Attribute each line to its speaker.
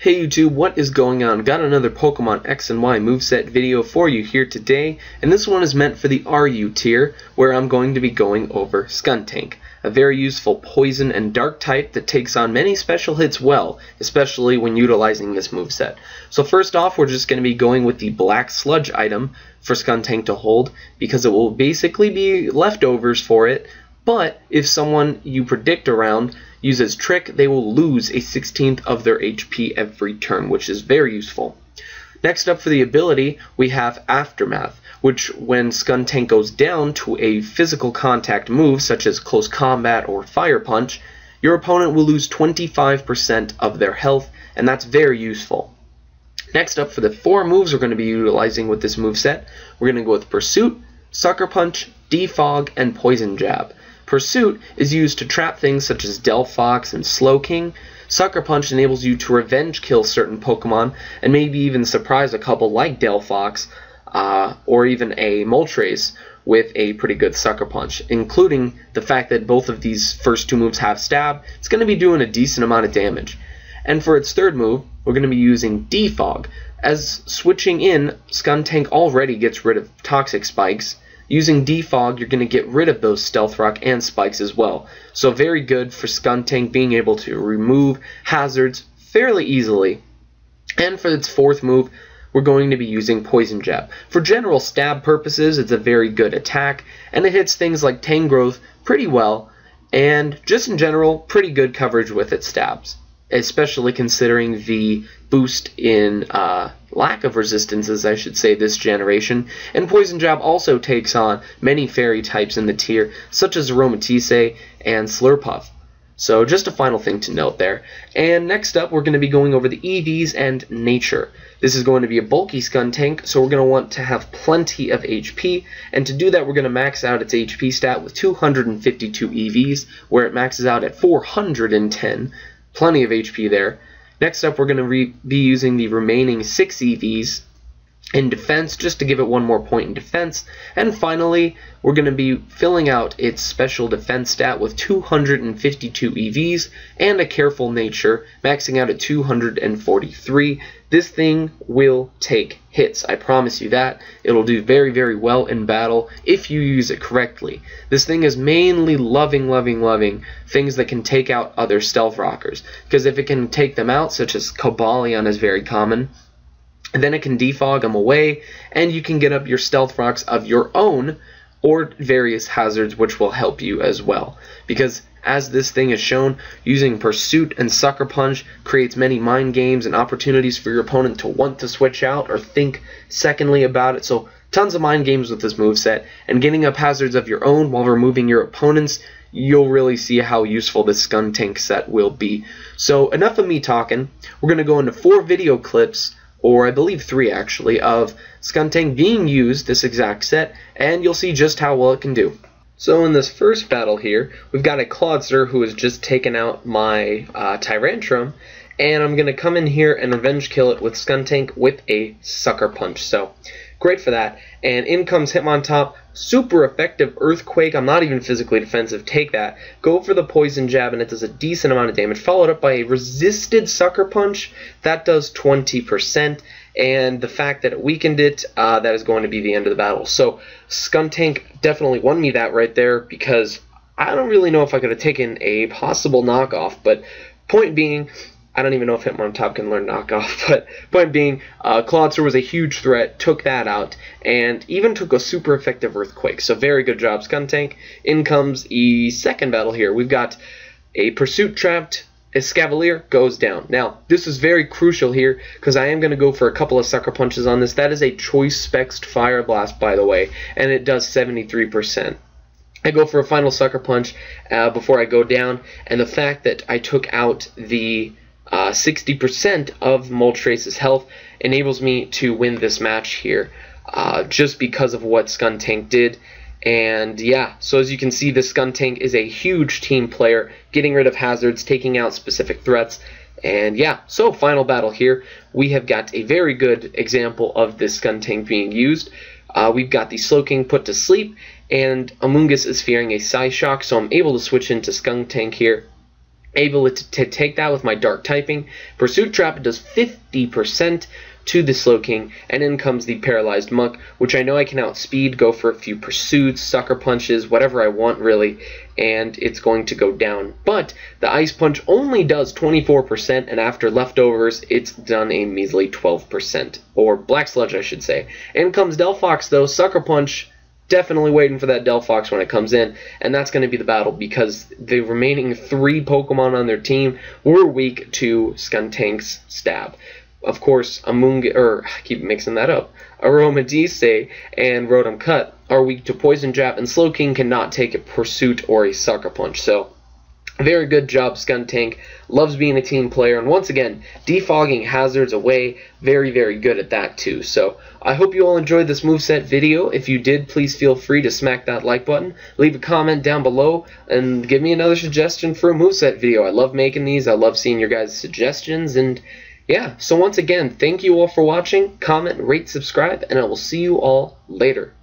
Speaker 1: Hey YouTube, what is going on? Got another Pokemon X and Y moveset video for you here today, and this one is meant for the RU tier, where I'm going to be going over Skuntank, a very useful poison and dark type that takes on many special hits well, especially when utilizing this moveset. So first off, we're just going to be going with the black Sludge item for Skuntank to hold, because it will basically be leftovers for it. But if someone you predict around uses Trick, they will lose a 16th of their HP every turn, which is very useful. Next up for the ability, we have Aftermath, which when Skuntank goes down to a physical contact move, such as Close Combat or Fire Punch, your opponent will lose 25% of their health, and that's very useful. Next up for the 4 moves we're going to be utilizing with this moveset, we're going to go with Pursuit, Sucker Punch, Defog, and Poison Jab. Pursuit is used to trap things such as Defog and Slowking. Sucker Punch enables you to revenge kill certain Pokemon and maybe even surprise a couple like Defog or even a Moltres with a pretty good Sucker Punch, including the fact that both of these first 2 moves have Stab. It's going to be doing a decent amount of damage. And for its 3rd move, we're going to be using Defog. As switching in, Skuntank already gets rid of Toxic Spikes. Using Defog, you're going to get rid of those Stealth Rock and Spikes as well. So very good for Skuntank being able to remove hazards fairly easily. And for its 4th move, we're going to be using Poison Jab. For general stab purposes, it's a very good attack, and it hits things like Tangrowth pretty well, and just in general, pretty good coverage with its stabs, especially considering the boost in lack of resistances, I should say, this generation. And Poison Jab also takes on many fairy types in the tier, such as Aromatisse and Slurpuff. So just a final thing to note there. And next up, we're going to be going over the EVs and Nature. This is going to be a bulky Skuntank, so we're going to want to have plenty of HP, and to do that we're going to max out its HP stat with 252 EVs, where it maxes out at 410. Plenty of HP there. Next up, we're going to be using the remaining 6 EVs in defense, just to give it 1 more point in defense. And finally, we're going to be filling out its special defense stat with 252 EVs and a Careful Nature, maxing out at 243. This thing will take hits, I promise you that. It'll do very, very well in battle if you use it correctly. This thing is mainly loving things that can take out other Stealth Rockers, because if it can take them out, such as Cobalion is very common, then it can defog them away, and you can get up your Stealth Rocks of your own, or various hazards which will help you as well. Because as this thing is shown, using Pursuit and Sucker Punch creates many mind games and opportunities for your opponent to want to switch out or think secondly about it. So tons of mind games with this moveset, and getting up hazards of your own while removing your opponent's, you'll really see how useful this Skuntank set will be. So enough of me talking. We're going to go into 4 video clips, or I believe 3 actually, of Skuntank being used, this exact set, and you'll see just how well it can do. So in this first battle here, we've got a Clodsir who has just taken out my Tyrantrum, and I'm going to come in here and revenge kill it with Skuntank with a Sucker Punch. So great for that. And in comes Hitmontop, super effective Earthquake. I'm not even physically defensive, take that. Go for the Poison Jab, and it does a decent amount of damage, followed up by a resisted Sucker Punch. That does 20%, and the fact that it weakened it, that is going to be the end of the battle. So Skuntank definitely won me that right there, because I don't really know if I could have taken a possible knockoff, but point being, I don't even know if Hitmontop can learn knockoff, but point being, Clodsir was a huge threat, took that out, and even took a super effective Earthquake. So very good job, Skuntank. In comes the second battle here. We've got a Pursuit trapped, Escavalier goes down. Now, this is very crucial here, because I am going to go for a couple of Sucker Punches on this. That is a Choice Specs Fire Blast, by the way, and it does 73%. I go for a final Sucker Punch before I go down, and the fact that I took out the 60% of Moltres' health enables me to win this match here, just because of what Skuntank did. And yeah, so as you can see, this Skuntank is a huge team player, getting rid of hazards, taking out specific threats. And yeah, so final battle here. We have got a very good example of this Skuntank being used. We've got the Slowking put to sleep, and Amoonguss is fearing a Psyshock, so I'm able to switch into Skuntank here. able to take that with my Dark Typing. Pursuit Trap does 50% to the Slowking, and in comes the Paralyzed Monk, which I know I can outspeed, go for a few pursuits, sucker punches, whatever I want really, and it's going to go down. But the Ice Punch only does 24%, and after leftovers, it's done a measly 12%, or Black Sludge I should say. In comes Delphox though, Sucker Punch, definitely waiting for that Delphox when it comes in, and that's going to be the battle because the remaining 3 Pokemon on their team were weak to Skuntank's Stab. Of course, I keep mixing that up. Aromatisse and Rotom Cut are weak to Poison Jab, and Slowking cannot take a Pursuit or a Sucker Punch. So, very good job, Skuntank. Loves being a team player, and once again, defogging hazards away. Very, very good at that too. So, I hope you all enjoyed this moveset video. If you did, please feel free to smack that like button. Leave a comment down below, and give me another suggestion for a moveset video. I love making these. I love seeing your guys' suggestions, and yeah, so once again, thank you all for watching. Comment, rate, subscribe, and I will see you all later.